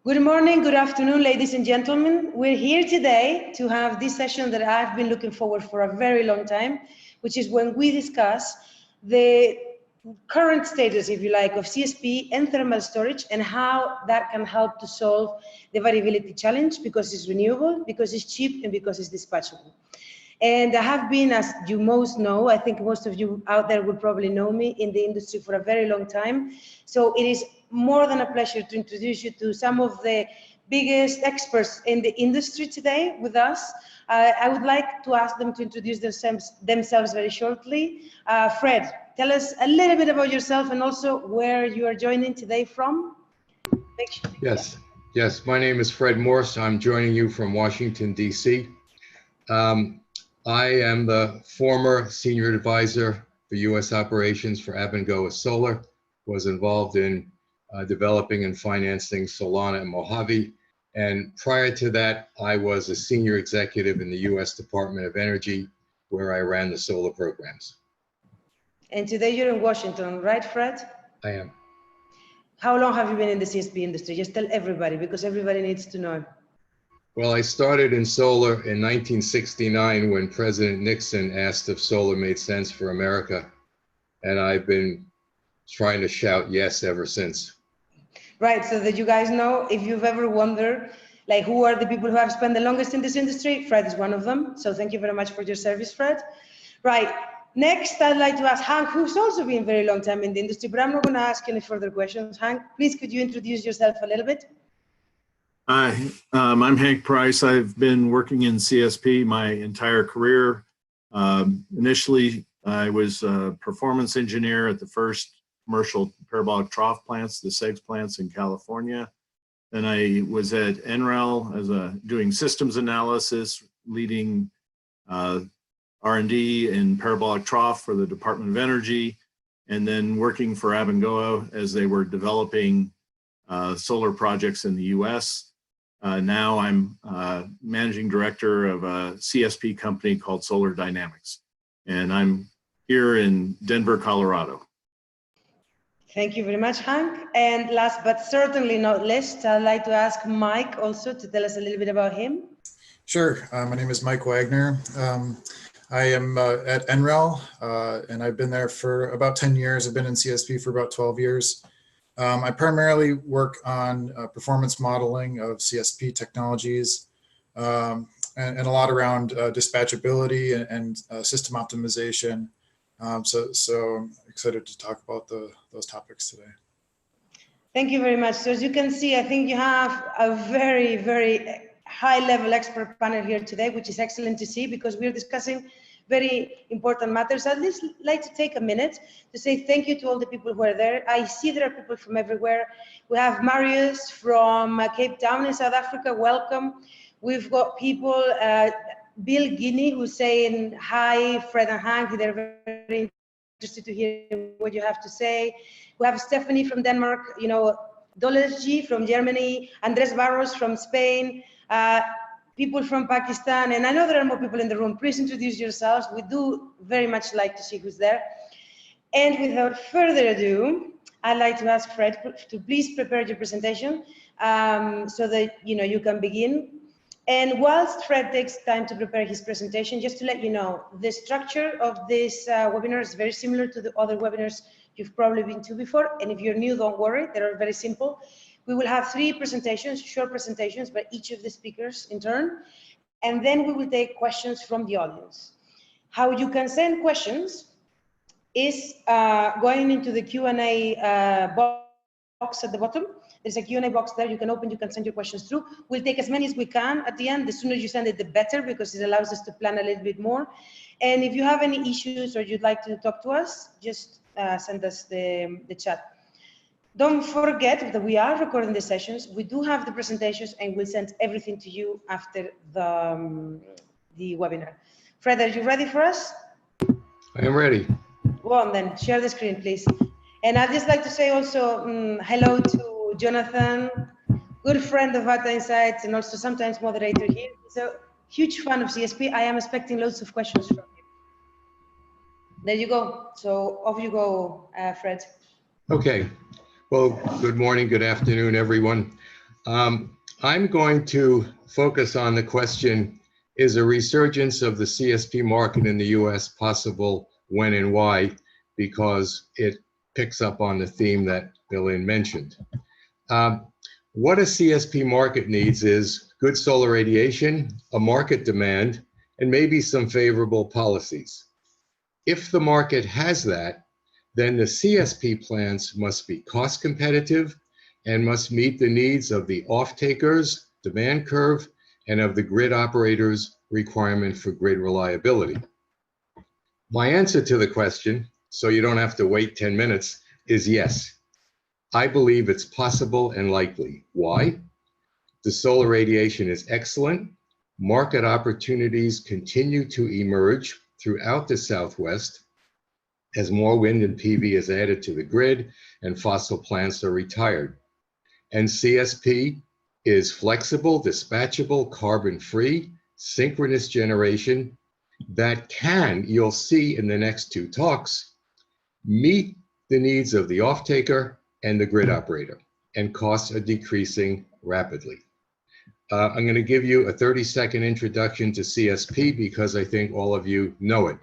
Good morning, good afternoon, ladies and gentlemen. We're here today to have this session that I've been looking forward for a very long time, which is when we discuss the current status, if you like, of CSP and thermal storage and how that can help to solve the variability challenge because it's renewable, because it's cheap, and because it's dispatchable. And I have been, as you most know, I think most of you out there would probably know me in the industry for a very long time. So it is more than a pleasure to introduce you to some of the biggest experts in the industry today with us. I would like to ask them to introduce themselves very shortly. Fred, tell us a little bit about yourself and also where you are joining today from. Yes, my name is Fred Morse. I'm joining you from Washington, D.C. I am the former senior advisor for U.S. operations for Abengoa Solar, was involved in developing and financing Solana and Mojave. And prior to that, I was a senior executive in the U.S. Department of Energy, where I ran the solar programs. And today you're in Washington, right, Fred? I am. How long have you been in the CSP industry? Just tell everybody, because everybody needs to know. Well, I started in solar in 1969 when President Nixon asked if solar made sense for America. And I've been trying to shout yes ever since. Right, so that you guys know, if you've ever wondered, like who are the people who have spent the longest in this industry, Fred is one of them. So thank you very much for your service, Fred. Right, next I'd like to ask Hank, who's also been a very long time in the industry, but I'm not going to ask any further questions. Hank, please could you introduce yourself a little bit? Hi, I'm Hank Price. I've been working in CSP my entire career. Initially, I was a performance engineer at the first commercial parabolic trough plants, the SEGS plants in California. Then I was at NREL as doing systems analysis, leading R&D in parabolic trough for the Department of Energy, and then working for Abengoa as they were developing solar projects in the US. Now I'm managing director of a CSP company called Solar Dynamics, and I'm here in Denver, Colorado. Thank you very much, Hank. And last but certainly not least, I'd like to ask Mike also to tell us a little bit about him. Sure. My name is Mike Wagner. I am at NREL, and I've been there for about 10 years. I've been in CSP for about 12 years. I primarily work on performance modeling of CSP technologies and a lot around dispatchability and system optimization. So I'm excited to talk about those topics today. Thank you very much. So as you can see, I think you have a very, very high-level expert panel here today, which is excellent to see because we're discussing very important matters. I'd just like to take a minute to say thank you to all the people who are there. I see there are people from everywhere. We have Marius from Cape Town in South Africa. Welcome. We've got people, Bill Guinea, who's saying hi, Fred and Hank. They're very interested to hear what you have to say. We have Stephanie from Denmark, Dolesji from Germany, Andres Barros from Spain, people from Pakistan, and I know there are more people in the room. Please introduce yourselves. We do very much like to see who's there. And without further ado, I'd like to ask Fred to please prepare your presentation so that you can begin. And whilst Fred takes time to prepare his presentation, just to let you know, the structure of this webinar is very similar to the other webinars you've probably been to before. And if you're new, don't worry, they're very simple. We will have 3 presentations, short presentations by each of the speakers in turn. And then we will take questions from the audience. How you can send questions is going into the Q&A box at the bottom. There's a Q&A box there. You can open, you can send your questions through. We'll take as many as we can at the end. The sooner you send it, the better, because it allows us to plan a little bit more. And if you have any issues or you'd like to talk to us, just send us the chat. Don't forget that we are recording the sessions. We do have the presentations and we'll send everything to you after the webinar. Fred, are you ready for us? I am ready. Go on then, share the screen, please. And I'd just like to say also hello to Jonathan, good friend of Vata Insights and also sometimes moderator here. He's a huge fan of CSP. I am expecting loads of questions from him. There you go. So off you go, Fred. Okay. Well, good morning, good afternoon, everyone. I'm going to focus on the question, is a resurgence of the CSP market in the US possible? When and why? Because it picks up on the theme that Bill-Lynn mentioned. What a CSP market needs is good solar radiation, a market demand, and maybe some favorable policies. If the market has that, then the CSP plants must be cost competitive and must meet the needs of the off-takers, demand curve, and of the grid operators' requirement for grid reliability. My answer to the question, so you don't have to wait 10 minutes, is yes. I believe it's possible and likely. Why? The solar radiation is excellent. Market opportunities continue to emerge throughout the Southwest as more wind and PV is added to the grid and fossil plants are retired. And CSP is flexible, dispatchable, carbon-free, synchronous generation that can, you'll see in the next two talks, meet the needs of the off-taker and the grid operator, and costs are decreasing rapidly. I'm going to give you a 30-second introduction to CSP because I think all of you know it.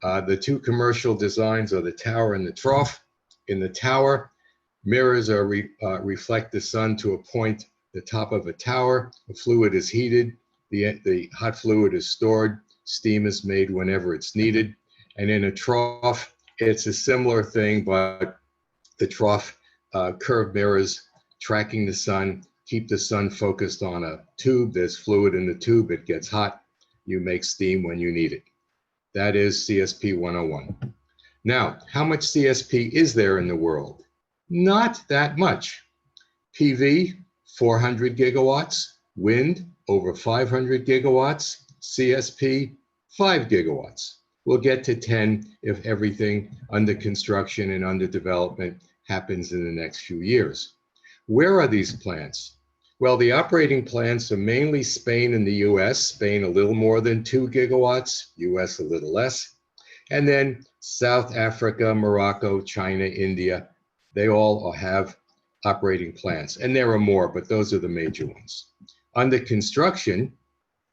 The two commercial designs are the tower and the trough. In the tower, mirrors are reflect the sun to a point, the top of a tower. The fluid is heated, the hot fluid is stored, steam is made whenever it's needed. And in a trough, it's a similar thing, but the trough curved mirrors tracking the sun, keep the sun focused on a tube. There's fluid in the tube, it gets hot, you make steam when you need it. That is CSP 101. Now, how much CSP is there in the world? Not that much. PV, 400 gigawatts, wind, over 500 gigawatts, CSP, 5 gigawatts. We'll get to 10 if everything under construction and under development happens in the next few years. Where are these plants? Well, the operating plants are mainly Spain and the US, Spain a little more than 2 gigawatts, US a little less, and then South Africa, Morocco, China, India, they all have operating plants. And there are more, but those are the major ones. Under construction,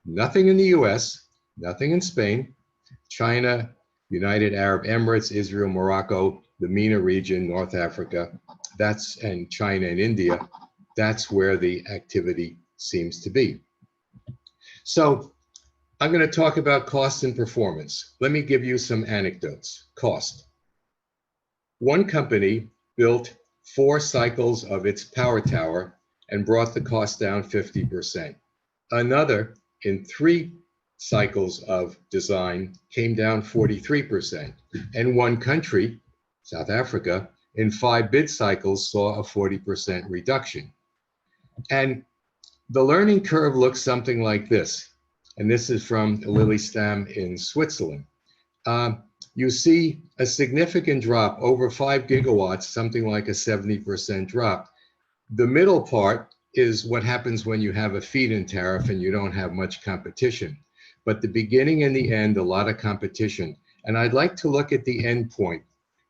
nothing in the US, nothing in Spain, China, United Arab Emirates, Israel, Morocco, the MENA region, North Africa, and China and India, that's where the activity seems to be. So I'm going to talk about cost and performance. Let me give you some anecdotes. Cost. One company built 4 cycles of its power tower and brought the cost down 50%. Another, in 3 cycles of design, came down 43%. And one country, South Africa, in 5 bid cycles saw a 40% reduction. And the learning curve looks something like this. And this is from Lillestam in Switzerland. You see a significant drop over 5 gigawatts, something like a 70% drop. The middle part is what happens when you have a feed-in tariff and you don't have much competition. But the beginning and the end, a lot of competition. And I'd like to look at the end point.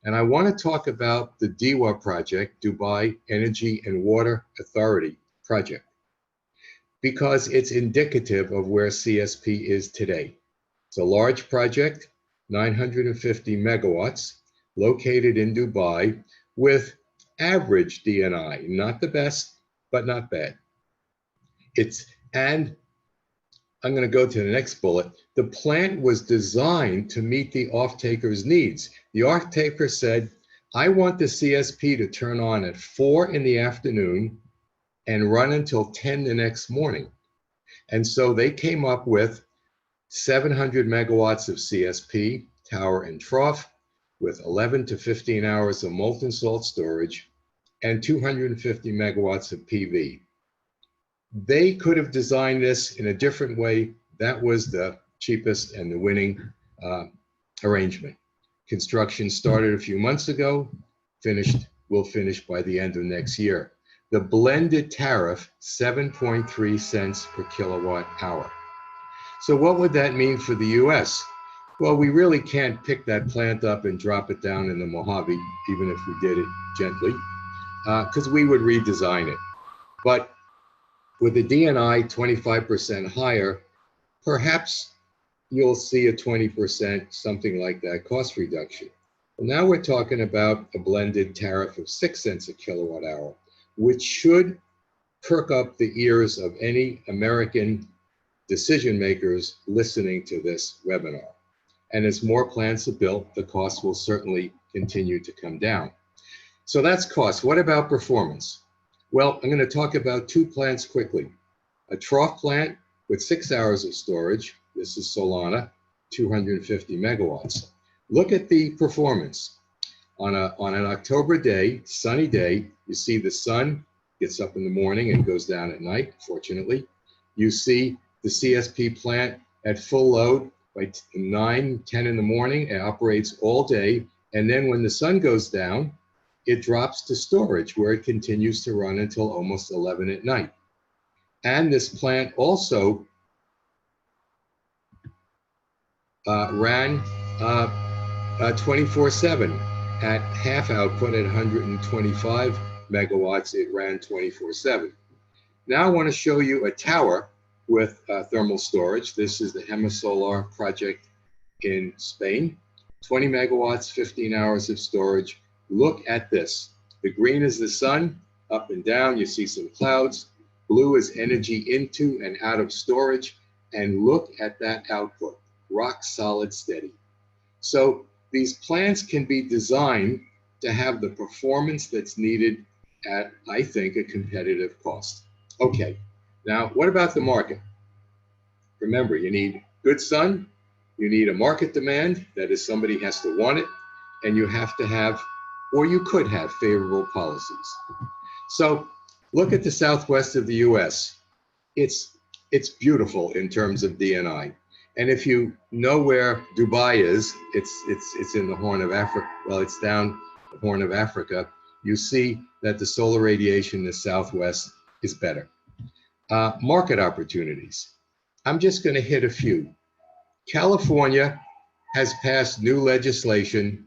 And I want to talk about the DEWA project, Dubai Energy and Water Authority project, because it's indicative of where CSP is today. It's a large project, 950 megawatts, located in Dubai with average DNI, not the best, but not bad. And I'm going to go to the next bullet. The plant was designed to meet the off-taker's needs. The off-taker said, I want the CSP to turn on at 4 in the afternoon and run until 10 the next morning. And so they came up with 700 megawatts of CSP, tower and trough, with 11 to 15 hours of molten salt storage and 250 megawatts of PV. They could have designed this in a different way. That was the cheapest and the winning arrangement. Construction started a few months ago, will finish by the end of next year. The blended tariff, 7.3 cents per kilowatt hour. So what would that mean for the US? Well, we really can't pick that plant up and drop it down in the Mojave, even if we did it gently, because we would redesign it. But With the DNI 25% higher, perhaps you'll see a 20%, something like that, cost reduction. Well, now we're talking about a blended tariff of 6 cents a kilowatt hour, which should perk up the ears of any American decision makers listening to this webinar. And as more plants are built, the cost will certainly continue to come down. So that's cost. What about performance? Well, I'm going to talk about 2 plants quickly. A trough plant with 6 hours of storage. This is Solana, 250 megawatts. Look at the performance. On an October day, sunny day, you see the sun gets up in the morning and goes down at night, fortunately. You see the CSP plant at full load by 9, 10 in the morning. It operates all day. And then when the sun goes down, it drops to storage where it continues to run until almost 11 at night. And this plant also ran 24/7 at half output at 125 megawatts. It ran 24/7. Now I want to show you a tower with thermal storage. This is the Hemasolar project in Spain. 20 megawatts, 15 hours of storage. Look at this. The green is the sun, up and down. You see some clouds. Blue is energy into and out of storage. And look at that output, rock solid steady. So these plants can be designed to have the performance that's needed at, I think, a competitive cost. Okay, now what about the market? Remember, you need good sun, you need a market demand, that is somebody has to want it, and you have to have, or you could have, favorable policies. So look at the southwest of the US. It's beautiful in terms of DNI. And if you know where Dubai is, it's in the Horn of Africa. Well, it's down the Horn of Africa. You see that the solar radiation in the southwest is better. Market opportunities. I'm just going to hit a few. California has passed new legislation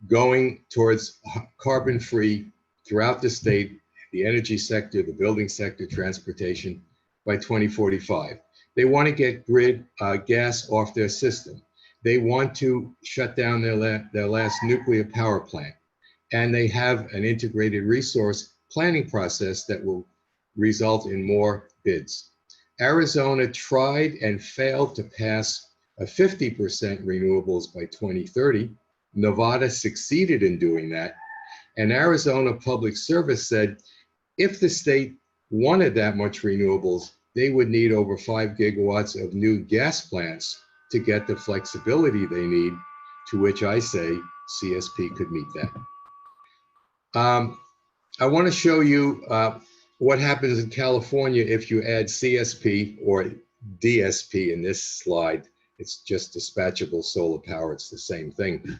going towards carbon-free throughout the state, the energy sector, the building sector, transportation, by 2045. They want to get grid gas off their system. They want to shut down their last nuclear power plant. And they have an integrated resource planning process that will result in more bids. Arizona tried and failed to pass a 50% renewables by 2030. Nevada succeeded in doing that. And Arizona Public Service said, if the state wanted that much renewables, they would need over 5 gigawatts of new gas plants to get the flexibility they need, to which I say CSP could meet that. I want to show you what happens in California if you add CSP or DSP in this slide. It's just dispatchable solar power. It's the same thing.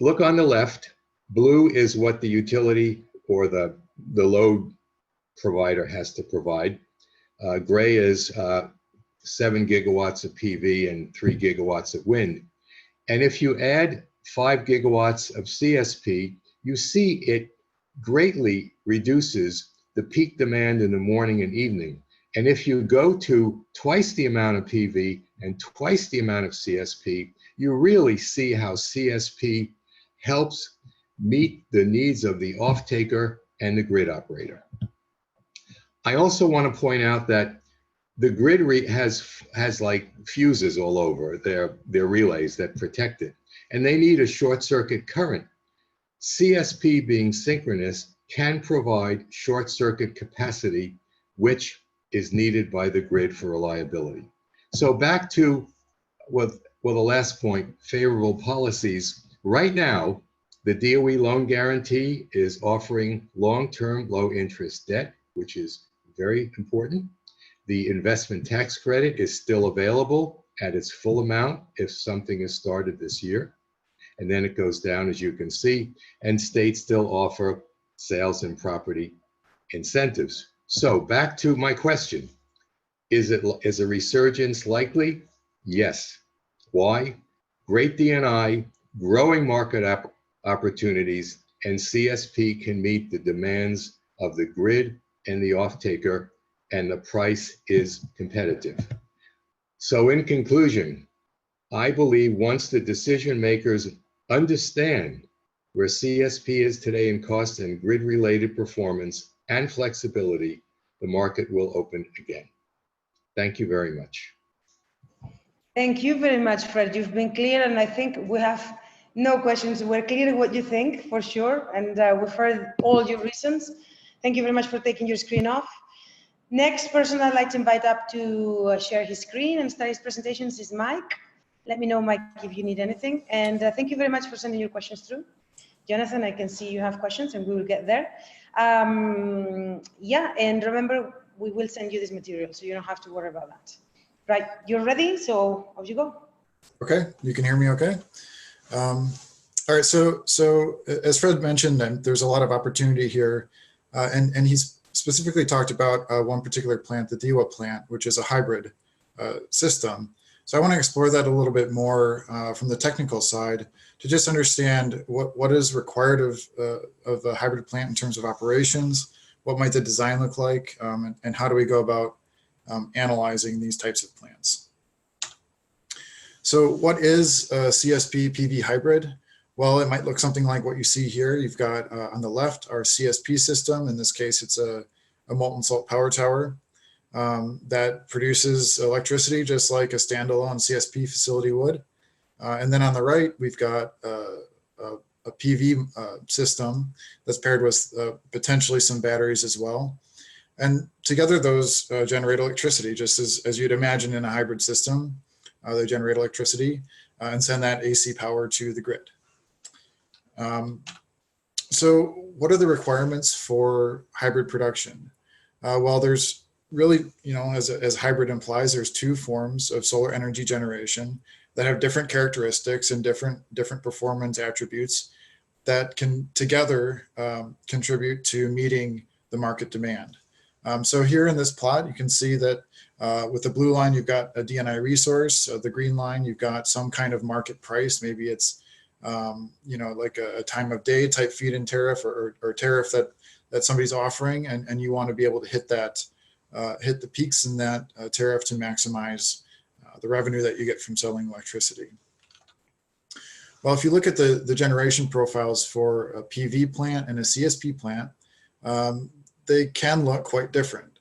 Look on the left. Blue is what the utility or the load provider has to provide. Gray is 7 gigawatts of PV and 3 gigawatts of wind. And if you add 5 gigawatts of CSP, you see it greatly reduces the peak demand in the morning and evening. And if you go to twice the amount of PV and twice the amount of CSP, you really see how CSP helps meet the needs of the off-taker and the grid operator. I also want to point out that the grid has like fuses all over their relays that protect it, and they need a short circuit current. CSP, being synchronous, can provide short circuit capacity, which is needed by the grid for reliability. So back to the last point, favorable policies. Right now, the DOE loan guarantee is offering long-term low interest debt, which is very important. The investment tax credit is still available at its full amount if something is started this year. And then it goes down, as you can see, and states still offer sales and property incentives. So back to my question. Is a resurgence likely? Yes. Why? Great DNI, growing market opportunities, and CSP can meet the demands of the grid and the off-taker and the price is competitive. So in conclusion, I believe once the decision makers understand where CSP is today in cost and grid-related performance and flexibility, the market will open again. Thank you very much. Thank you very much, Fred. You've been clear, and I think we have no questions. We're clear what you think, for sure, and we've heard all your reasons. Thank you very much for taking your screen off. Next person I'd like to invite up to share his screen and start his presentations is Mike. Let me know, Mike, if you need anything. And thank you very much for sending your questions through. Jonathan, I can see you have questions, and we will get there. Yeah, and remember, we will send you this material, so you don't have to worry about that. Right, you're ready, so off you go. Okay, you can hear me okay? All right, so as Fred mentioned, there's a lot of opportunity here, and he's specifically talked about one particular plant, the DEWA plant, which is a hybrid system. So I want to explore that a little bit more from the technical side to just understand what is required of a hybrid plant in terms of operations, what might the design look like, and how do we go about analyzing these types of plants. So what is a CSP PV hybrid? Well, it might look something like what you see here. You've got on the left our CSP system. In this case, it's a molten salt power tower that produces electricity just like a standalone CSP facility would. And then on the right, we've got a PV system that's paired with potentially some batteries as well. And together those generate electricity, just as you'd imagine in a hybrid system. They generate electricity and send that AC power to the grid. So what are the requirements for hybrid production? Well, there's really, as hybrid implies, there's two forms of solar energy generation that have different characteristics and different performance attributes that can together contribute to meeting the market demand. So here in this plot, you can see that with the blue line, you've got a DNI resource. The green line, you've got some kind of market price. Maybe it's, like a time of day type feed-in tariff or tariff that somebody's offering, and you want to be able to hit that, hit the peaks in that tariff to maximize the revenue that you get from selling electricity. Well, if you look at the generation profiles for a PV plant and a CSP plant, they can look quite different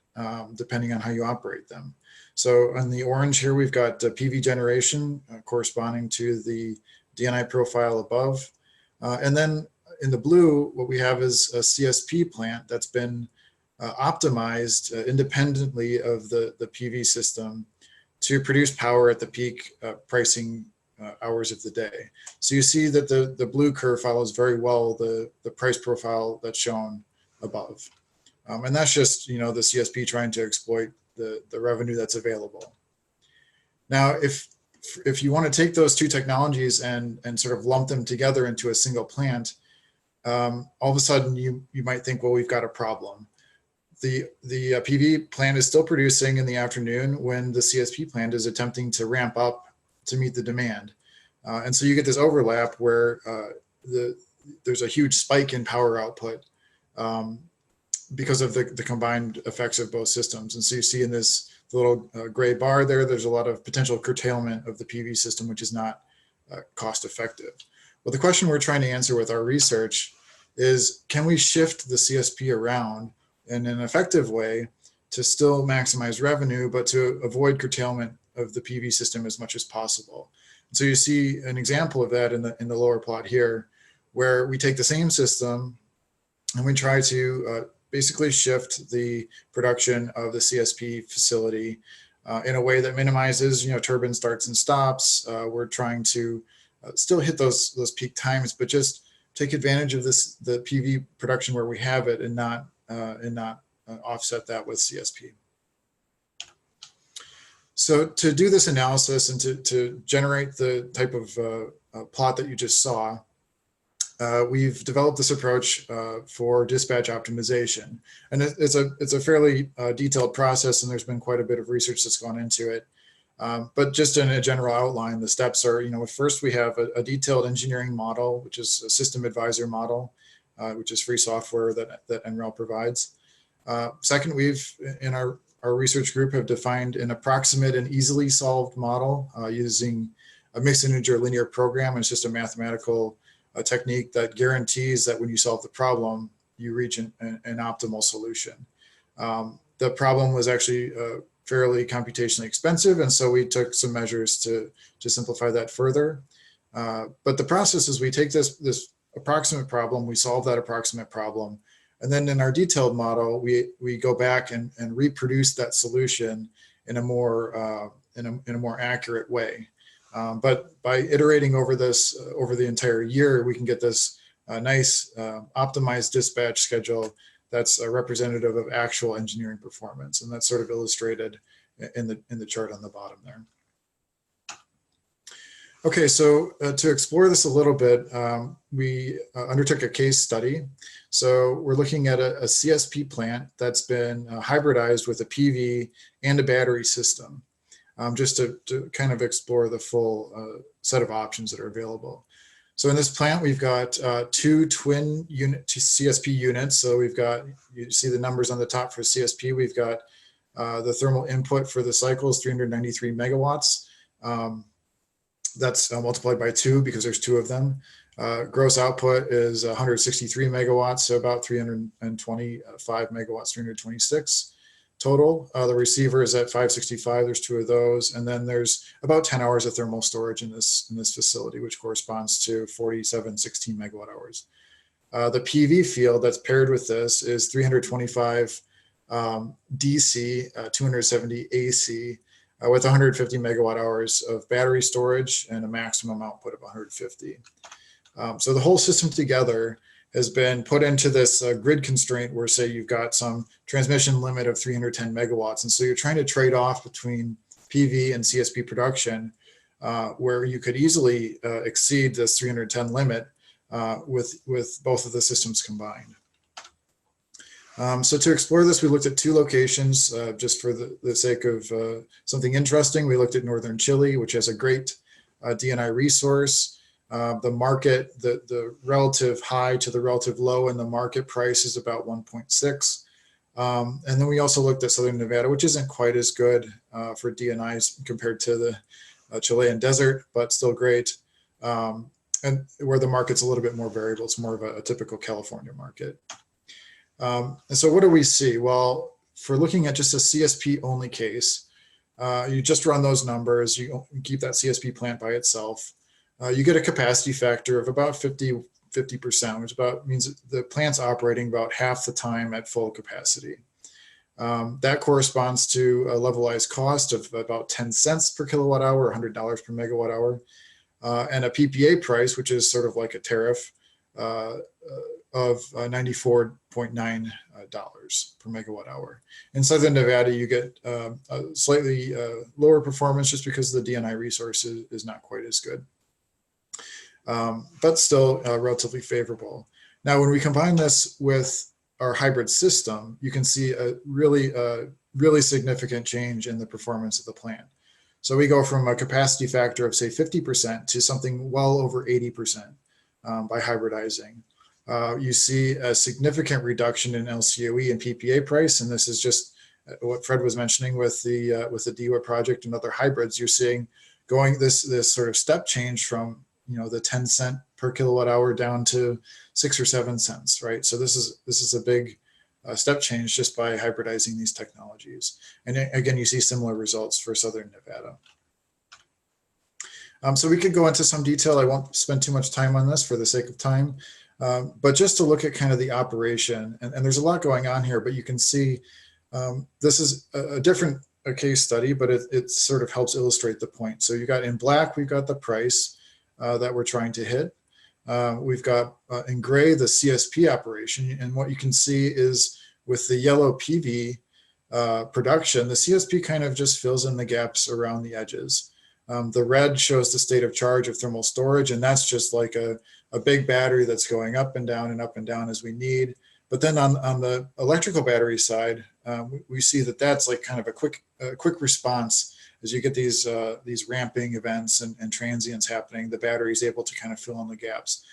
depending on how you operate them. So on the orange here, we've got PV generation corresponding to the DNI profile above. And then in the blue, what we have is a CSP plant that's been optimized independently of the PV system to produce power at the peak pricing hours of the day. So you see that the blue curve follows very well the price profile that's shown above. And that's just, the CSP trying to exploit the revenue that's available. Now, if you want to take those two technologies and sort of lump them together into a single plant, all of a sudden you might think, well, we've got a problem. The PV plant is still producing in the afternoon when the CSP plant is attempting to ramp up to meet the demand. And so you get this overlap where there's a huge spike in power output because of the combined effects of both systems. And so you see in this little gray bar there's a lot of potential curtailment of the PV system, which is not cost effective. Well, the question we're trying to answer with our research is, can we shift the CSP around in an effective way to still maximize revenue, but to avoid curtailment of the PV system as much as possible? And so you see an example of that in the lower plot here, where we take the same system and we try to basically shift the production of the CSP facility in a way that minimizes, turbine starts and stops. We're trying to still hit those peak times, but just take advantage of the PV production where we have it and not offset that with CSP. So to do this analysis and to generate the type of plot that you just saw, we've developed this approach for dispatch optimization. And it's a fairly detailed process, and there's been quite a bit of research that's gone into it. But just in a general outline, the steps are, first we have a detailed engineering model, which is a system advisor model, which is free software that NREL provides. Second, we've, in our our research group have defined an approximate and easily solved model using a mixed integer linear program. It's just a mathematical technique that guarantees that when you solve the problem, you reach an optimal solution. The problem was actually fairly computationally expensive, and so we took some measures to simplify that further. But the process is we take this approximate problem, we solve that approximate problem, and then in our detailed model, we go back and reproduce that solution in a more accurate way. But by iterating over this over the entire year, we can get this nice optimized dispatch schedule that's representative of actual engineering performance, and that's sort of illustrated in the chart on the bottom there. Okay, so to explore this a little bit, we undertook a case study. So we're looking at a CSP plant that's been hybridized with a PV and a battery system, just to kind of explore the full set of options that are available. So in this plant, we've got two twin CSP units. So we've got, you see the numbers on the top for CSP. We've got the thermal input for the cycle is 393 megawatts. That's multiplied by 2 because there's 2 of them. Gross output is 163 megawatts, so about 325 megawatts, 326 total. The receiver is at 565, there's 2 of those. And then there's about 10 hours of thermal storage in this facility, which corresponds to 4716 megawatt hours. The PV field that's paired with this is 325 DC, 270 AC, with 150 megawatt hours of battery storage and a maximum output of 150. So the whole system together has been put into this grid constraint where, say, you've got some transmission limit of 310 megawatts. And so you're trying to trade off between PV and CSP production, where you could easily exceed this 310 limit with both of the systems combined. So to explore this, we looked at 2 locations just for the sake of something interesting. We looked at northern Chile, which has a great DNI resource. The market, the relative high to the relative low in the market price is about 1.6. And then we also looked at southern Nevada, which isn't quite as good for DNIs compared to the Chilean desert, but still great. And where the market's a little bit more variable, it's more of a typical California market. And so what do we see? Well, for looking at just a CSP only case, you just run those numbers, you keep that CSP plant by itself. You get a capacity factor of about 50%, which about means the plant's operating about half the time at full capacity. That corresponds to a levelized cost of about 10 cents per kilowatt hour, $100 per megawatt hour, and a PPA price, which is sort of like a tariff, of $94.9 per megawatt hour. In southern Nevada, you get a slightly lower performance just because the DNI resource is not quite as good, but still relatively favorable. Now, when we combine this with our hybrid system, you can see a really significant change in the performance of the plant. So we go from a capacity factor of, say, 50% to something well over 80% by hybridizing. You see a significant reduction in LCOE and PPA price, and this is just what Fred was mentioning with the DEWA project and other hybrids. You're seeing going this sort of step change from the 10 cent per kilowatt hour down to 6 or 7 cents, right? So this is a big step change just by hybridizing these technologies. And again, you see similar results for southern Nevada. So we could go into some detail. I won't spend too much time on this for the sake of time. But just to look at kind of the operation, and there's a lot going on here, but you can see this is a different case study, but it sort of helps illustrate the point. So you got in black, we've got the price that we're trying to hit. We've got in gray, the CSP operation. And what you can see is with the yellow PV production, the CSP kind of just fills in the gaps around the edges. The red shows the state of charge of thermal storage, and that's just like a big battery that's going up and down as we need. But then on the electrical battery side, we see that that's like kind of a quick response. As you get these ramping events and transients happening, the battery is able to kind of fill in the gaps.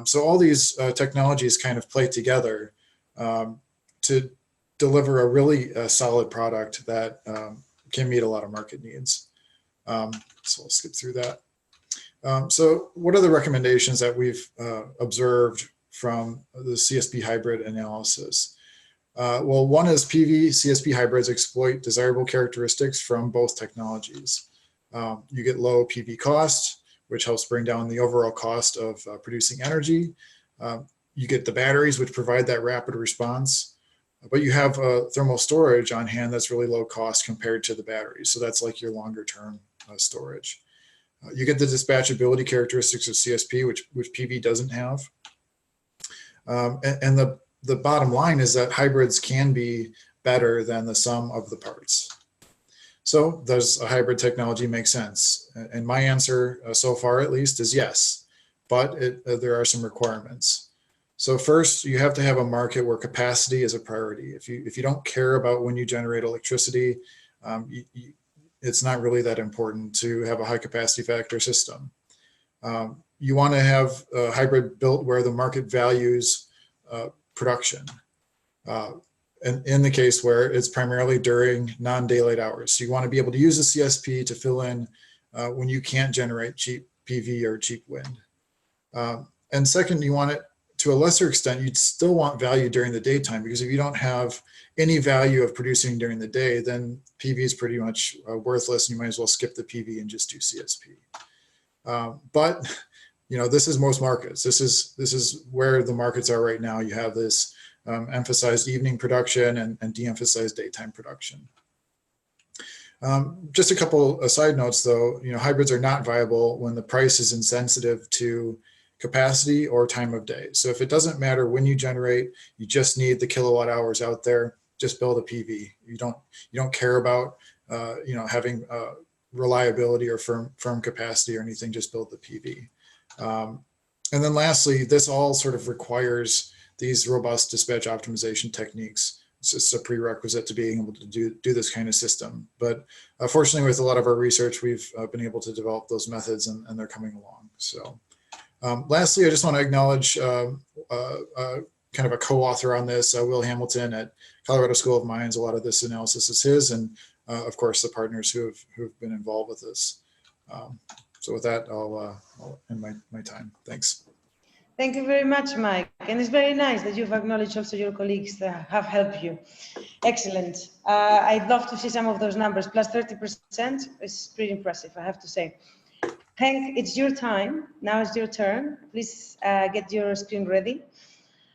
So all these technologies kind of play together to deliver a really solid product that can meet a lot of market needs. So I'll skip through that. So what are the recommendations that we've observed from the CSP hybrid analysis? Well, one is PV CSP hybrids exploit desirable characteristics from both technologies. You get low PV cost, which helps bring down the overall cost of producing energy. You get the batteries, which provide that rapid response, but you have thermal storage on hand that's really low cost compared to the batteries. So that's like your longer term storage. You get the dispatchability characteristics of CSP, which PV doesn't have. And the bottom line is that hybrids can be better than the sum of the parts. So does a hybrid technology make sense? And my answer so far at least is yes, but there are some requirements. So first, you have to have a market where capacity is a priority. If you don't care about when you generate electricity, it's not really that important to have a high capacity factor system. You want to have a hybrid built where the market values production. And in the case where it's primarily during non-daylight hours. So you want to be able to use the CSP to fill in when you can't generate cheap PV or cheap wind. And second, you want it, to a lesser extent, you'd still want value during the daytime, because if you don't have any value of producing during the day, then PV is pretty much worthless, and you might as well skip the PV and just do CSP. But you know, this is most markets. This is where the markets are right now. You have this emphasized evening production and de-emphasized daytime production. Just a couple of side notes, though. You know, hybrids are not viable when the price is insensitive to capacity or time of day. So if it doesn't matter when you generate, you just need the kilowatt hours out there, just build a PV. You don't care about you know, having reliability or firm capacity or anything, just build the PV. And then lastly, this all sort of requires these robust dispatch optimization techniques. It's just a prerequisite to being able to do this kind of system. But fortunately, with a lot of our research, we've been able to develop those methods, and they're coming along. So lastly, I just want to acknowledge kind of a co-author on this, Will Hamilton at Colorado School of Mines. A lot of this analysis is his, and of course, the partners who've been involved with this. So with that, I'll end my time. Thanks. Thank you very much, Mike. And it's very nice that you've acknowledged also your colleagues that have helped you. Excellent. I'd love to see some of those numbers. Plus 30% is pretty impressive, I have to say. Hank, it's your time. Now it's your turn. Please get your screen ready.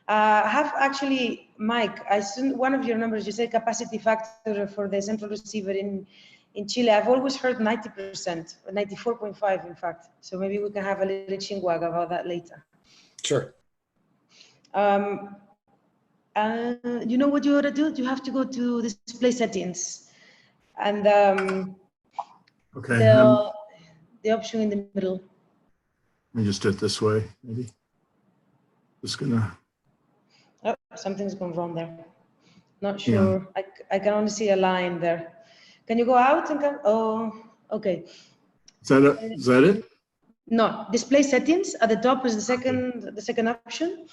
Mike, one of your numbers, you said capacity factor for the central receiver in Chile. I've always heard 90%, 94.5 in fact. So maybe we can have a little chinwag about that later. Sure. You know what you ought to do? You have to go to display settings, and Okay. The option in the middle. Let me just do it this way, maybe. Just gonna. Oh, something's gone wrong there. Not sure. Yeah. I can only see a line there. Can you go out and come? Oh, okay. Is that it? No, display settings at the top is the second option.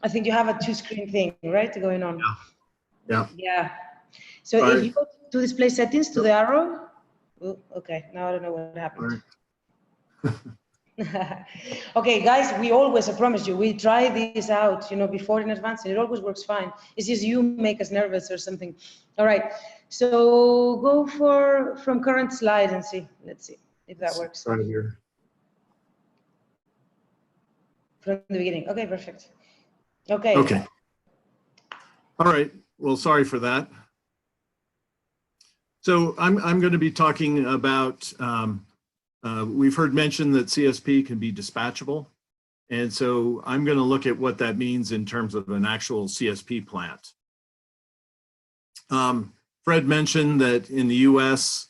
I think you have a two-screen thing, right, going on. Yeah. So if you go to display settings to the arrow, oh, okay. Now I don't know what happened. Okay, guys, I promise you, we try this out, before in advance, and it always works fine. It's just you make us nervous or something. All right. So go from current slide and see. Let's see if that works. Right here. From the beginning. Okay, perfect. Okay. Okay. All right. Well, sorry for that. So I'm going to be talking about, we've heard mention that CSP can be dispatchable. And so I'm going to look at what that means in terms of an actual CSP plant. Fred mentioned that in the US,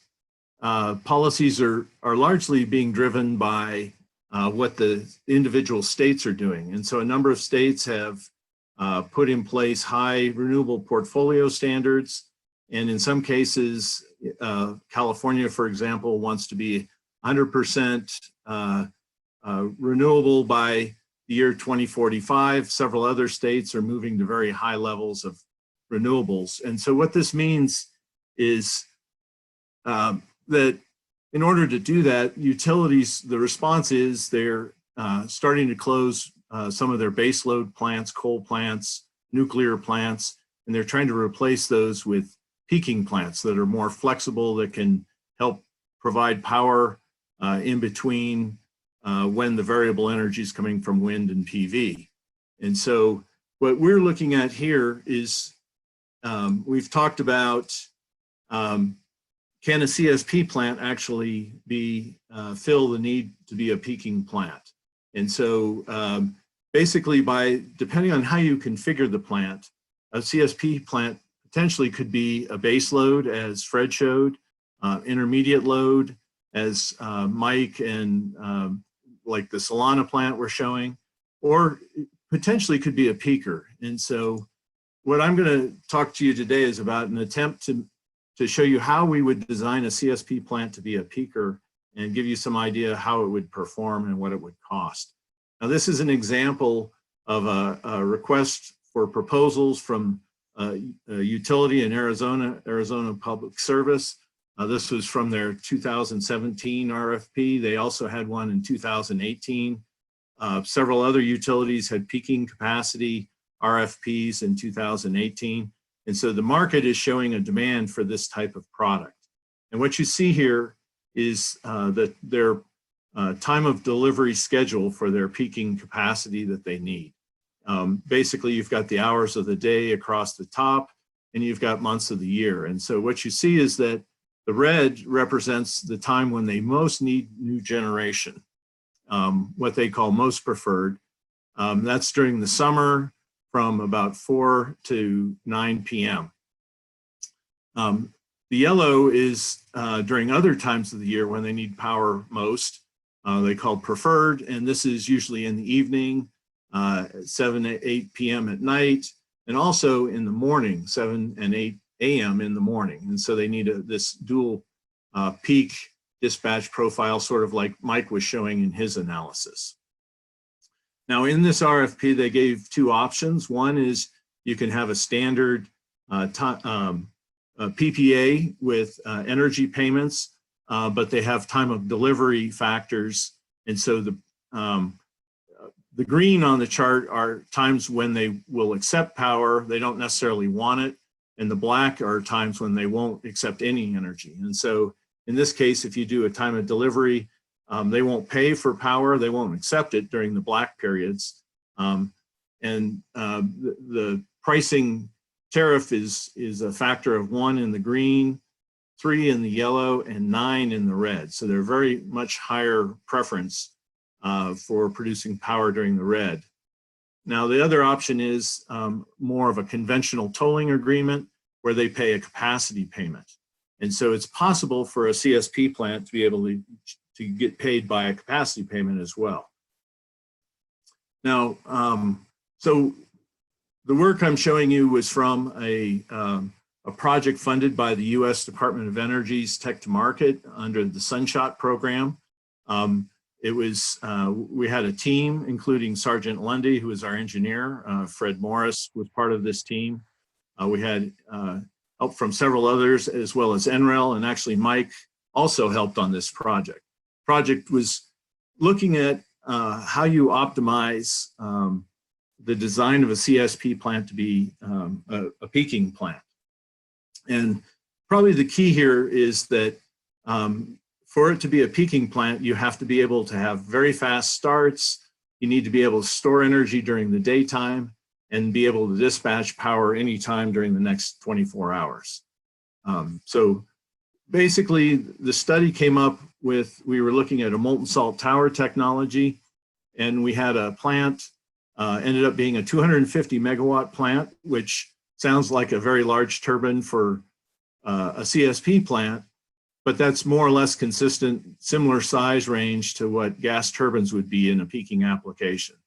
policies are largely being driven by what the individual states are doing. And so a number of states have put in place high renewable portfolio standards. And in some cases, California, for example, wants to be 100% renewable by the year 2045. Several other states are moving to very high levels of renewables. And so what this means is that in order to do that, utilities, the response is they're starting to close some of their baseload plants, coal plants, nuclear plants, and they're trying to replace those with peaking plants that are more flexible, that can help provide power in between when the variable energy is coming from wind and PV. And so what we're looking at here is we've talked about can a CSP plant actually fill the need to be a peaking plant? And so basically depending on how you configure the plant, a CSP plant potentially could be a base load, as Fred showed, intermediate load, as Mike and like the Solana plant we're showing, or potentially could be a peaker. And so what I'm going to talk to you today is about an attempt to show you how we would design a CSP plant to be a peaker and give you some idea how it would perform and what it would cost. Now, this is an example of a request for proposals from a utility in Arizona Public Service. This was from their 2017 RFP. They also had one in 2018. Several other utilities had peaking capacity RFPs in 2018. And so the market is showing a demand for this type of product. And what you see here is that their time of delivery schedule for their peaking capacity that they need. Basically, you've got the hours of the day across the top, and you've got months of the year. And so what you see is that the red represents the time when they most need new generation, what they call most preferred. That's during the summer from about 4 to 9 p.m. The yellow is during other times of the year when they need power most. They call preferred, and this is usually in the evening, 7 to 8 p.m. at night, and also in the morning, 7 and 8 a.m. in the morning. And so they need this dual peak dispatch profile, sort of like Mike was showing in his analysis. Now, in this RFP, they gave two options. One is you can have a standard PPA with energy payments, but they have time of delivery factors. And so the green on the chart are times when they will accept power. They don't necessarily want it. And the black are times when they won't accept any energy. And so in this case, if you do a time of delivery, they won't pay for power. They won't accept it during the black periods. The pricing tariff is a factor of 1 in the green, 3 in the yellow, and 9 in the red. So they're very much higher preference for producing power during the red. Now, the other option is more of a conventional tolling agreement where they pay a capacity payment. And so it's possible for a CSP plant to be able to get paid by a capacity payment as well. Now, so the work I'm showing you was from a project funded by the U.S. Department of Energy's Tech to Market under the Sunshot program. We had a team, including Sergeant Lundy, who is our engineer. Fred Morris was part of this team. We had help from several others, as well as NREL, and actually Mike also helped on this project. Project was looking at how you optimize the design of a CSP plant to be a peaking plant. And probably the key here is that for it to be a peaking plant, you have to be able to have very fast starts. You need to be able to store energy during the daytime and be able to dispatch power anytime during the next 24 hours. So basically, the study came up with, we were looking at a molten salt tower technology, and we had a plant, ended up being a 250 megawatt plant, which sounds like a very large turbine for a CSP plant, but that's more or less consistent, similar size range to what gas turbines would be in a peaking application.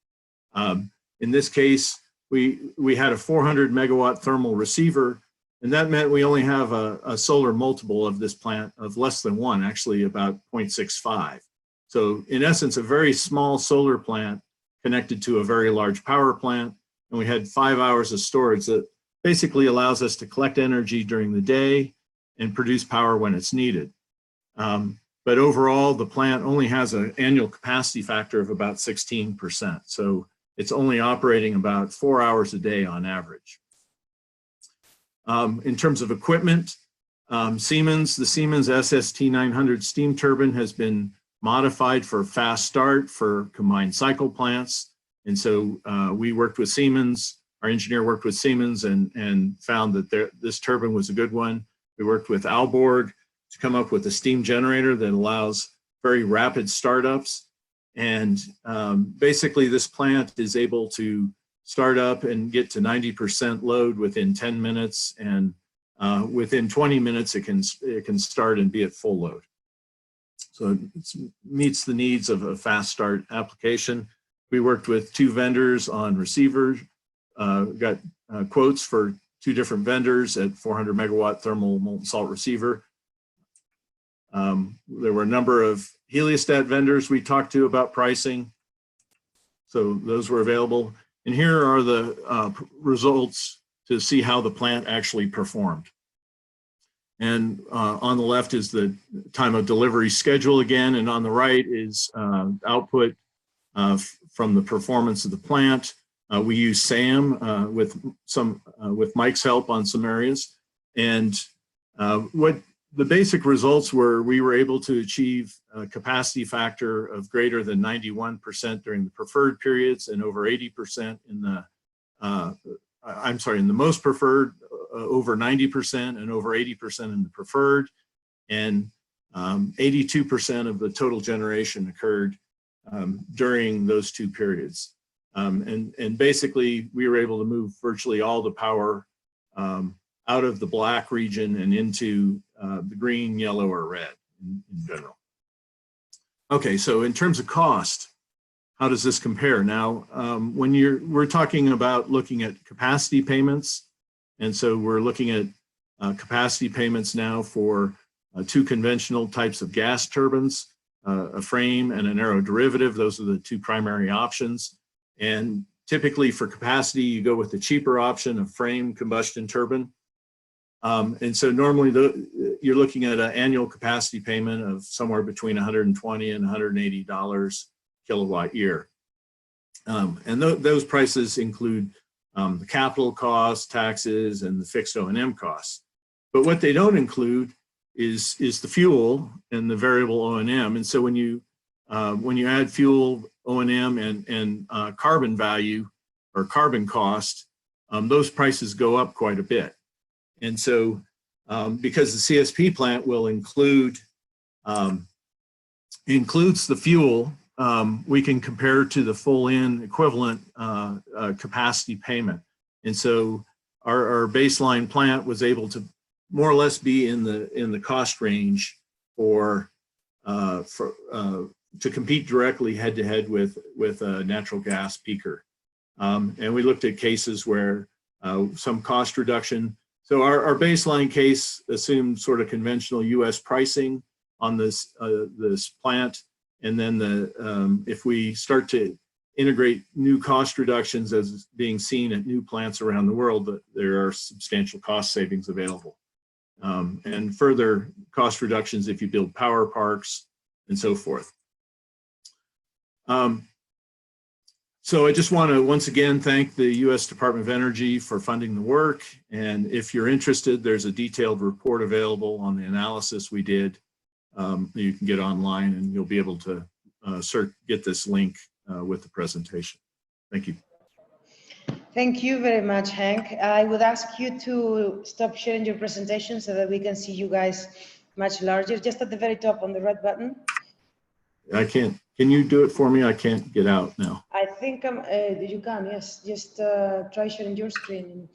In this case, we had a 400 megawatt thermal receiver, and that meant we only have a solar multiple of this plant of less than 1, actually about 0.65. So in essence, a very small solar plant connected to a very large power plant, and we had 5 hours of storage that basically allows us to collect energy during the day and produce power when it's needed. But overall, the plant only has an annual capacity factor of about 16%. So it's only operating about 4 hours a day on average. In terms of equipment, the Siemens SST 900 steam turbine has been modified for fast start for combined cycle plants. And so we worked with Siemens, our engineer worked with Siemens and found that this turbine was a good one. We worked with Aalborg to come up with a steam generator that allows very rapid startups. And basically this plant is able to start up and get to 90% load within 10 minutes. And within 20 minutes, it can start and be at full load. So it meets the needs of a fast start application. We worked with 2 vendors on receivers, got quotes for 2 different vendors at 400 megawatt thermal molten salt receiver. There were a number of heliostat vendors we talked to about pricing. So those were available. And here are the results to see how the plant actually performed. And on the left is the time of delivery schedule again, and on the right is output from the performance of the plant. We use SAM with Mike's help on some areas. And what the basic results were, we were able to achieve a capacity factor of greater than 91% during the preferred periods and over 80% in the, in the most preferred, over 90% and over 80% in the preferred, and 82% of the total generation occurred during those 2 periods. And basically we were able to move virtually all the power out of the black region and into the green, yellow, or red in general. Okay, so in terms of cost, how does this compare? Now, when we're talking about looking at capacity payments, and so we're looking at capacity payments now for 2 conventional types of gas turbines, a frame and an aeroderivative. Those are the 2 primary options. And typically for capacity, you go with the cheaper option, a frame combustion turbine. And so normally you're looking at an annual capacity payment of somewhere between $120 and $180 kilowatt year. And those prices include the capital costs, taxes, and the fixed O&M costs. But what they don't include is the fuel and the variable O&M. And so when you add fuel, O&M, and carbon value or carbon cost, those prices go up quite a bit. And so because the CSP plant will includes the fuel, we can compare to the full-in equivalent capacity payment. And so our baseline plant was able to more or less be in the cost range to compete directly head-to-head with a natural gas peaker. And we looked at cases where some cost reduction. So our baseline case assumed sort of conventional U.S. pricing on this plant. And then if we start to integrate new cost reductions as being seen at new plants around the world, there are substantial cost savings available. And further cost reductions if you build power parks and so forth. So I just want to once again thank the U.S. Department of Energy for funding the work. And if you're interested, there's a detailed report available on the analysis we did. You can get online and you'll be able to get this link with the presentation. Thank you. Thank you very much, Hank. I would ask you to stop sharing your presentation so that we can see you guys much larger, just at the very top on the red button. I can't. Can you do it for me? I can't get out now. I think you can, yes. Just try sharing your screen.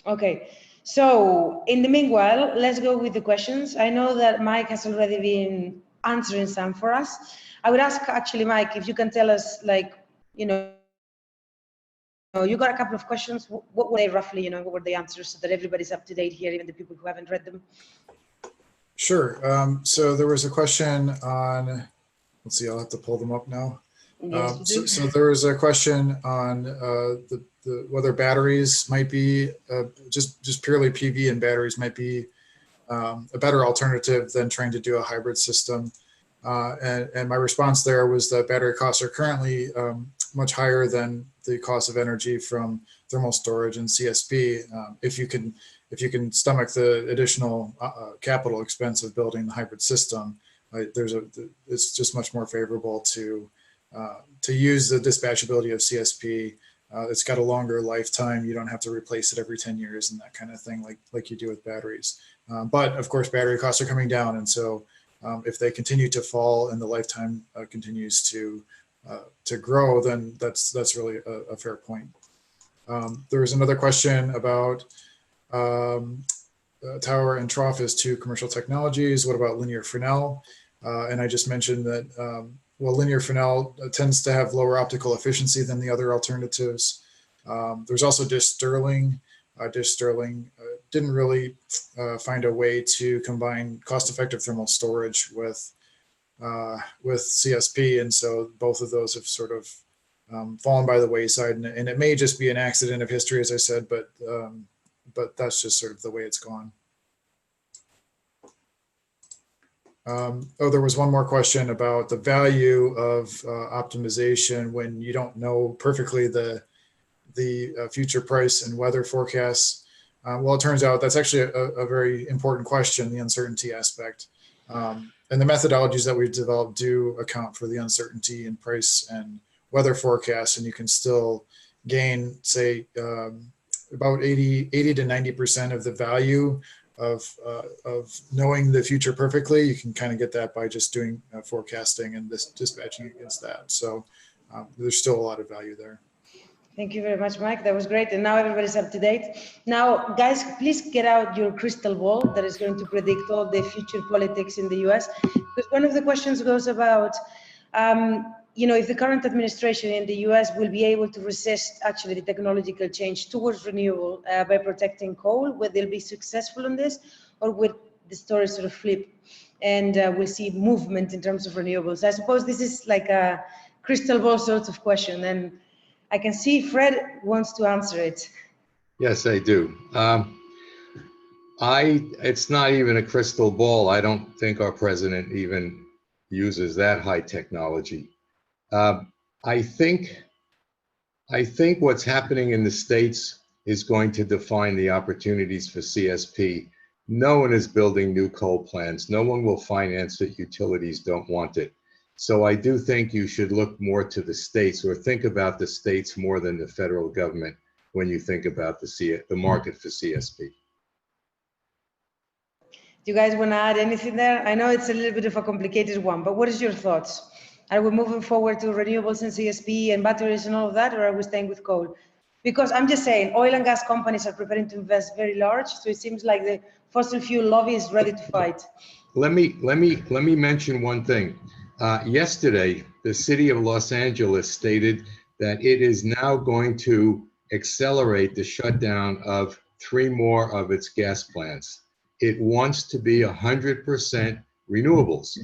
Okay. So in the meanwhile, let's go with the questions. I know that Mike has already been answering some for us. I would ask actually, Mike, if you can tell us, like, you got a couple of questions. What were they roughly, what were the answers so that everybody's up to date here, even the people who haven't read them? Sure. So there was a question on, let's see, I'll have to pull them up now. Yes, you do. So there was a question on whether batteries might be just purely PV and batteries might be a better alternative than trying to do a hybrid system. And my response there was that battery costs are currently much higher than the cost of energy from thermal storage and CSP. If you can stomach the additional capital expense of building the hybrid system, it's just much more favorable to use the dispatchability of CSP. It's got a longer lifetime. You don't have to replace it every 10 years and that kind of thing like you do with batteries. But of course, battery costs are coming down. And so if they continue to fall and the lifetime continues to grow, then that's really a fair point. There was another question about tower and trough as two commercial technologies. What about linear Fresnel? And I just mentioned that, well, linear Fresnel tends to have lower optical efficiency than the other alternatives. There's also dish Stirling. Dish Stirling didn't really find a way to combine cost-effective thermal storage with CSP, and so both of those have sort of fallen by the wayside. And it may just be an accident of history, as I said, but that's just sort of the way it's gone. Oh, there was one more question about the value of optimization when you don't know perfectly the future price and weather forecasts. Well, it turns out that's actually a very important question, the uncertainty aspect. And the methodologies that we've developed do account for the uncertainty in price and weather forecasts, and you can still gain, say, about 80 to 90% of the value of knowing the future perfectly. You can kind of get that by just doing forecasting and dispatching against that. So there's still a lot of value there. Thank you very much, Mike. That was great. And now everybody's up to date. Now, guys, please get out your crystal ball that is going to predict all the future politics in the US. Because one of the questions goes about, you know, if the current administration in the US will be able to resist actually the technological change towards renewable by protecting coal, whether they'll be successful in this, or will the story sort of flip and we'll see movement in terms of renewables. I suppose this is like a crystal ball sort of question, and I can see Fred wants to answer it. Yes, I do. It's not even a crystal ball. I don't think our president even uses that high technology. I think what's happening in the States is going to define the opportunities for CSP. No one is building new coal plants. No one will finance it. Utilities don't want it. So I do think you should look more to the states, or think about the states more than the federal government when you think about the market for CSP. Do you guys want to add anything there? I know it's a little bit of a complicated one, but what is your thoughts? Are we moving forward to renewables and CSP and batteries and all of that, or are we staying with coal? Because I'm just saying, oil and gas companies are preparing to invest very large, so it seems like the fossil fuel lobby is ready to fight. Let me mention one thing. Yesterday, the city of Los Angeles stated that it is now going to accelerate the shutdown of 3 more of its gas plants. It wants to be 100% renewables,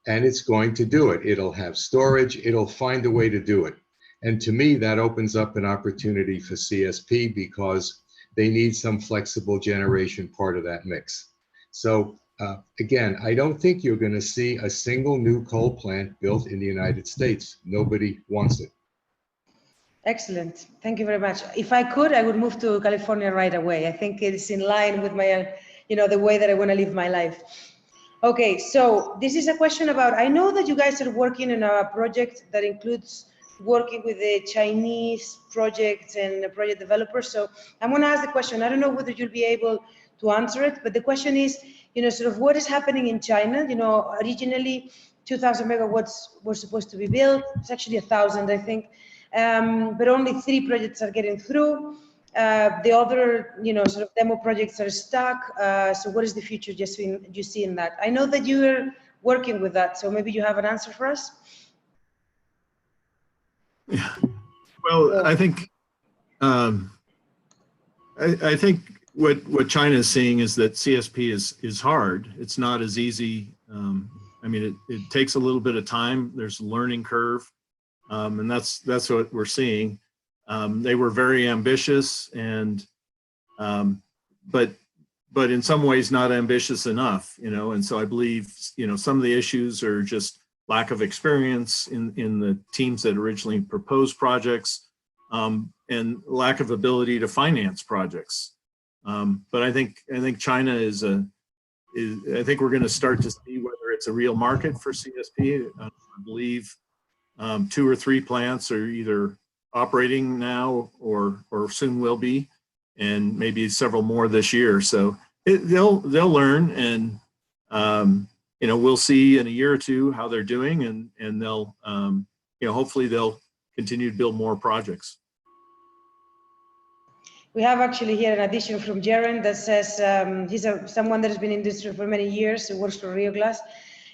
and it's going to do it. It'll have storage. It'll find a way to do it. And to me, that opens up an opportunity for CSP because they need some flexible generation part of that mix. So again, I don't think you're going to see a single new coal plant built in the United States. Nobody wants it. Excellent. Thank you very much. If I could, I would move to California right away. I think it's in line with my, you know, the way that I want to live my life. Okay, so this is a question about, I know that you guys are working on a project that includes working with the Chinese projects and project developers. So I'm going to ask the question. I don't know whether you'll be able to answer it, but the question is, you know, sort of what is happening in China. You know, originally 2,000 megawatts were supposed to be built. It's actually 1,000, I think, but only 3 projects are getting through. The other, you know, sort of demo projects are stuck. So what is the future you see in that? I know that you're working with that, so maybe you have an answer for us. Yeah. Well, I think I think what China is seeing is that CSP is hard. It's not as easy. I mean, it takes a little bit of time. There's a learning curve. and that's what we're seeing. They were very ambitious, and but in some ways not ambitious enough, and so I believe, some of the issues are just lack of experience in the teams that originally proposed projects, and lack of ability to finance projects. But I think China I think we're going to start to see whether it's a real market for CSP. I believe 2 or 3 plants are either operating now or soon will be, and maybe several more this year. So they'll learn, and we'll see in a year or 2 how they're doing, and they'll hopefully they'll continue to build more projects. We have actually here an addition from Jaren that says he's someone that has been in industry for many years. He works for Rio Glass.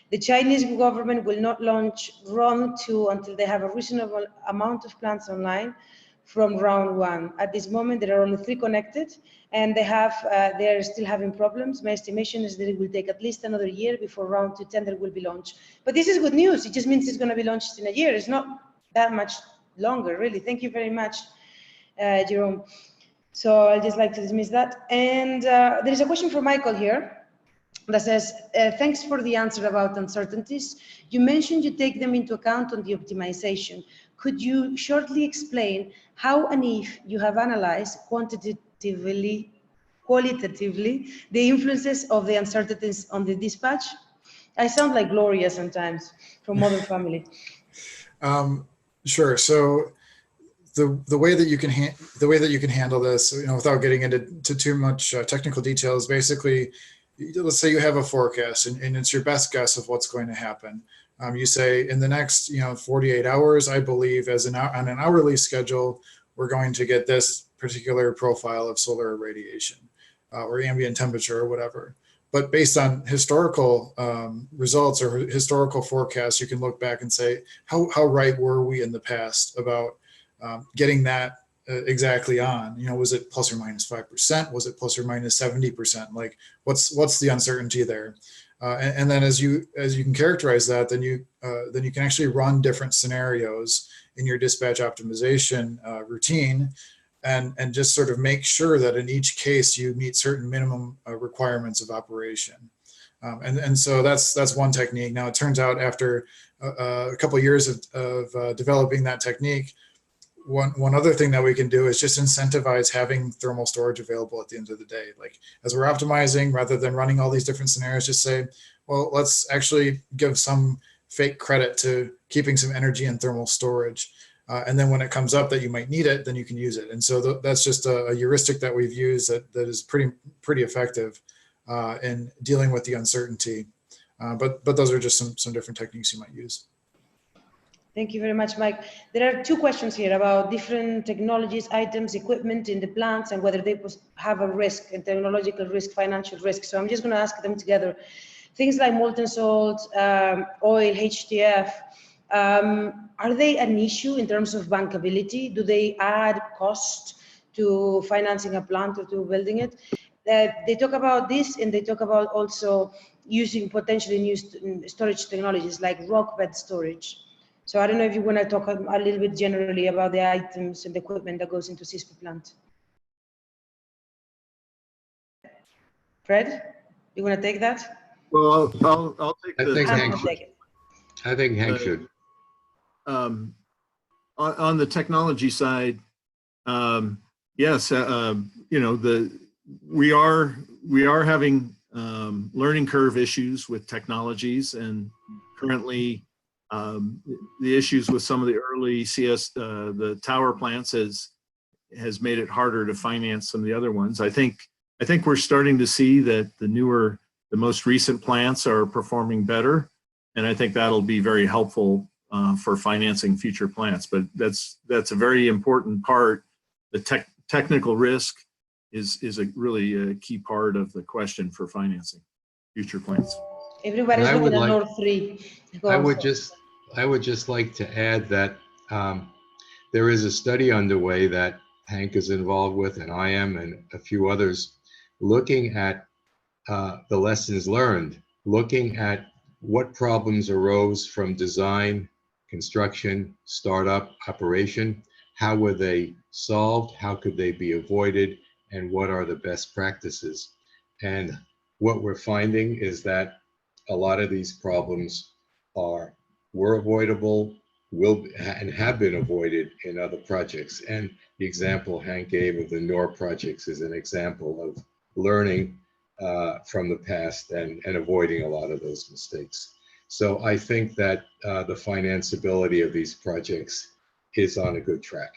The Chinese government will not launch round 2 until they have a reasonable amount of plants online from round 1. At this moment, there are only 3 connected, and they're still having problems. My estimation is that it will take at least another year before round 2 tender will be launched. But this is good news. It just means it's going to be launched in a year. It's not that much longer, really. Thank you very much, Jerome. So I'd just like to dismiss that. And there is a question from Michael here that says, thanks for the answer about uncertainties. You mentioned you take them into account on the optimization. Could you shortly explain how and if you have analyzed qualitatively the influences of the uncertainties on the dispatch? I sound like Gloria sometimes from Modern Family. Sure. So the way that you can handle this, without getting into too much technical details, basically, let's say you have a forecast and it's your best guess of what's going to happen. You say in the next 48 hours, I believe on an hourly schedule, we're going to get this particular profile of solar irradiation or ambient temperature or whatever. But based on historical results or historical forecasts, you can look back and say, how right were we in the past about getting that exactly on? Was it plus or minus 5%? Was it plus or minus 70%? Like, what's the uncertainty there? And then as you can characterize that, then you can actually run different scenarios in your dispatch optimization routine, and just sort of make sure that in each case you meet certain minimum requirements of operation. And so that's one technique. Now it turns out after a couple of years of developing that technique, one other thing that we can do is just incentivize having thermal storage available at the end of the day. Like, as we're optimizing, rather than running all these different scenarios, just say, well, let's actually give some fake credit to keeping some energy in thermal storage. And then when it comes up that you might need it, then you can use it. And so that's just a heuristic that we've used that is pretty effective in dealing with the uncertainty. But those are just some different techniques you might use. Thank you very much, Mike. There are 2 questions here about different technologies, items, equipment in the plants, and whether they have a risk, a technological risk, financial risk. So I'm just going to ask them together. Things like molten salt, oil, HTF, are they an issue in terms of bankability? Do they add cost to financing a plant or to building it? They talk about this, and they talk about also using potentially new storage technologies like rock bed storage. So I don't know if you want to talk a little bit generally about the items and the equipment that goes into CSP plant. Fred, you want to take that? Well, I'll take I think Hank should. On the technology side, yes, we are having learning curve issues with technologies, and currently the issues with some of the early the tower plants has made it harder to finance some of the other ones. I think we're starting to see that the most recent plants are performing better, and I think that'll be very helpful for financing future plants. But that's a very important part. The technical risk is really a key part of the question for financing future plants. Everybody's looking at North 3. I would just like to add that there is a study underway that Hank is involved with, and I am, and a few others, looking at the lessons learned, looking at what problems arose from design construction, startup, operation. How were they solved? How could they be avoided? And what are the best practices? And what we're finding is that a lot of these problems were avoidable, and have been avoided in other projects. And the example Hank gave of the NOR projects is an example of learning from the past and avoiding a lot of those mistakes. So I think that the financeability of these projects is on a good track.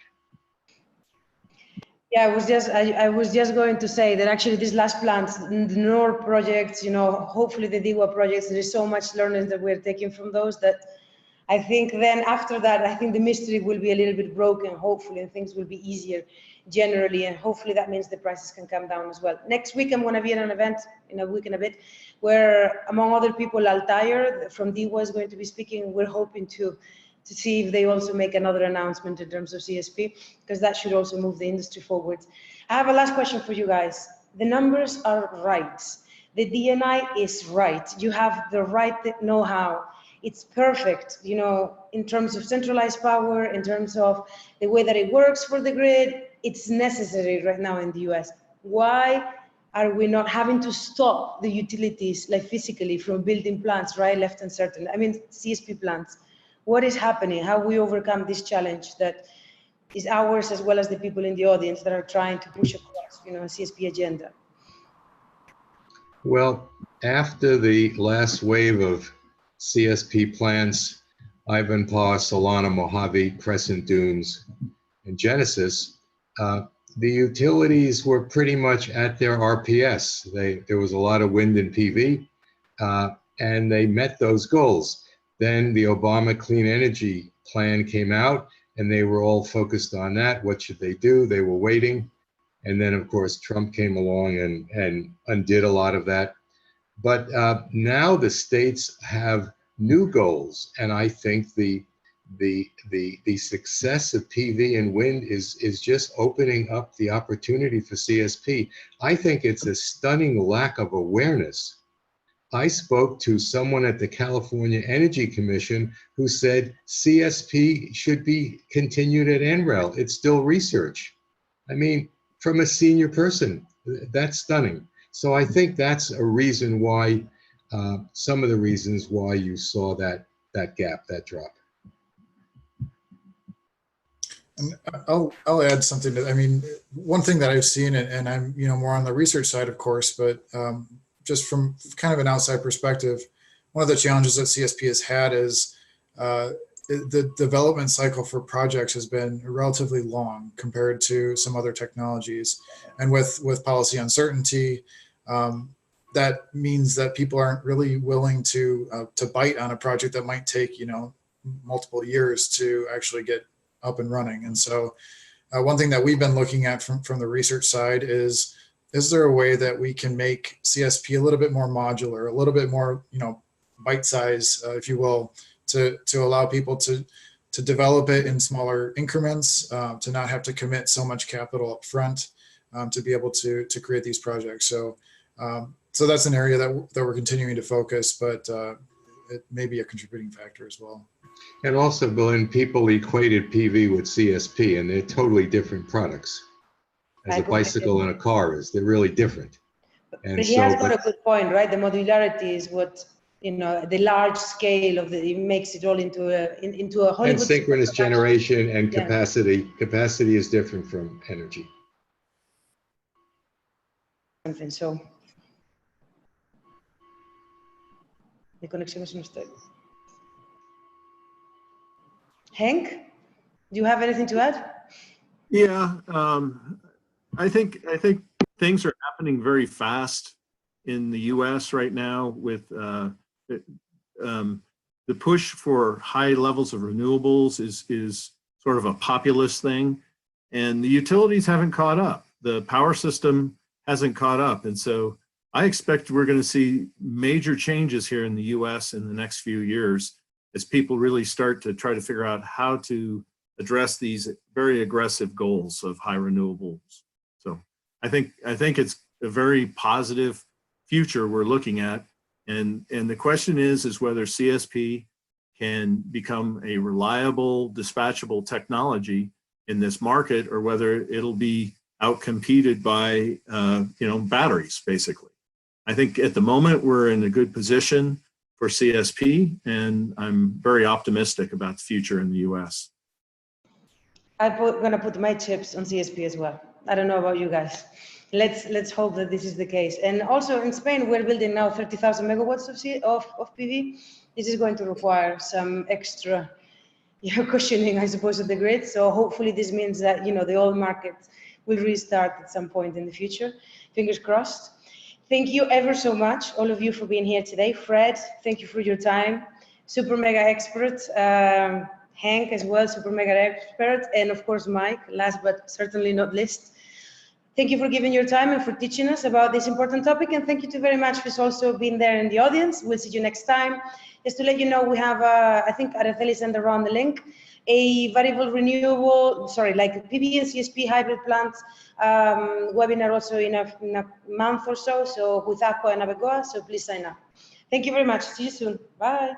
Yeah, I was just going to say that actually these last plants, the NOR projects, you know, hopefully the DEWA projects, there is so much learning that we're taking from those that I think then after that, I think the mystery will be a little bit broken, hopefully, and things will be easier generally, and hopefully that means the prices can come down as well. Next week, I'm going to be at an event in a week and a bit where, among other people, Altair from DEWA is going to be speaking. We're hoping to see if they also make another announcement in terms of CSP, because that should also move the industry forward. I have a last question for you guys. The numbers are right. The DNI is right. You have the right know-how. It's perfect, you know, in terms of centralized power, in terms of the way that it works for the grid. It's necessary right now in the US. Why are we not having to stop the utilities, like physically, from building plants right, left, and certain? I mean, CSP plants. What is happening? How we overcome this challenge that is ours as well as the people in the audience that are trying to push across, you know, a CSP agenda? Well, after the last wave of CSP plants, Ivanpah, Solana, Mojave, Crescent Dunes, and Genesis, the utilities were pretty much at their RPS. There was a lot of wind and PV, and they met those goals. Then the Obama Clean Energy Plan came out, and they were all focused on that. What should they do? They were waiting. And then, of course, Trump came along and undid a lot of that. But now the states have new goals, and I think the success of PV and wind is just opening up the opportunity for CSP. I think it's a stunning lack of awareness. I spoke to someone at the California Energy Commission who said CSP should be continued at NREL. It's still research. I mean, from a senior person, that's stunning. So I think that's a reason why, some of the reasons why you saw that gap, that drop. And I'll add something to, I mean, one thing that I've seen, and I'm, you know, more on the research side, of course, but just from kind of an outside perspective, one of the challenges that CSP has had is the development cycle for projects has been relatively long compared to some other technologies. And with policy uncertainty, that means that people aren't really willing to bite on a project that might take, you know, multiple years to actually get up and running. And so one thing that we've been looking at from the research side is there a way that we can make CSP a little bit more modular, a little bit more, you know, bite size, if you will, to allow people to develop it in smaller increments, to not have to commit so much capital up front, to be able to create these projects. So so that's an area that we're continuing to focus, but it may be a contributing factor as well. And also, Glenn, people equated PV with CSP, and they're totally different products. As a bicycle and a car is, they're really different. And but he has got a good point, right? The modularity is what, you know, the large scale of it makes it all into a Hollywood. And synchronous generation and capacity. Yeah. Capacity is different from energy. Something so. The connection was mistake. Hank, do you have anything to add? Yeah, I think things are happening very fast in the U.S. right now with the push for high levels of renewables is sort of a populist thing, and the utilities haven't caught up. The power system hasn't caught up, and so I expect we're going to see major changes here in the U.S. in the next few years as people really start to try to figure out how to address these very aggressive goals of high renewables. So I think it's a very positive future we're looking at, and the question is whether CSP can become a reliable, dispatchable technology in this market, or whether it'll be outcompeted by batteries, basically. I think at the moment we're in a good position for CSP, and I'm very optimistic about the future in the US. I'm going to put my chips on CSP as well. I don't know about you guys. Let's hope that this is the case. And also in Spain, we're building now 30,000 megawatts of PV. This is going to require some extra cushioning, I suppose, of the grid. So hopefully this means that, the oil market will restart at some point in the future. Fingers crossed. Thank you ever so much, all of you, for being here today. Fred, thank you for your time. Super mega expert. Hank as well, super mega expert. And of course, Mike, last but certainly not least. Thank you for giving your time and for teaching us about this important topic. And thank you very much for also being there in the audience. We'll see you next time. Just to let you know, we have, I think Araceli sent around the link, a variable renewable, like PV and CSP hybrid plants webinar also in a month or so. So with Aqua and Abegoa, so please sign up. Thank you very much. See you soon. Bye.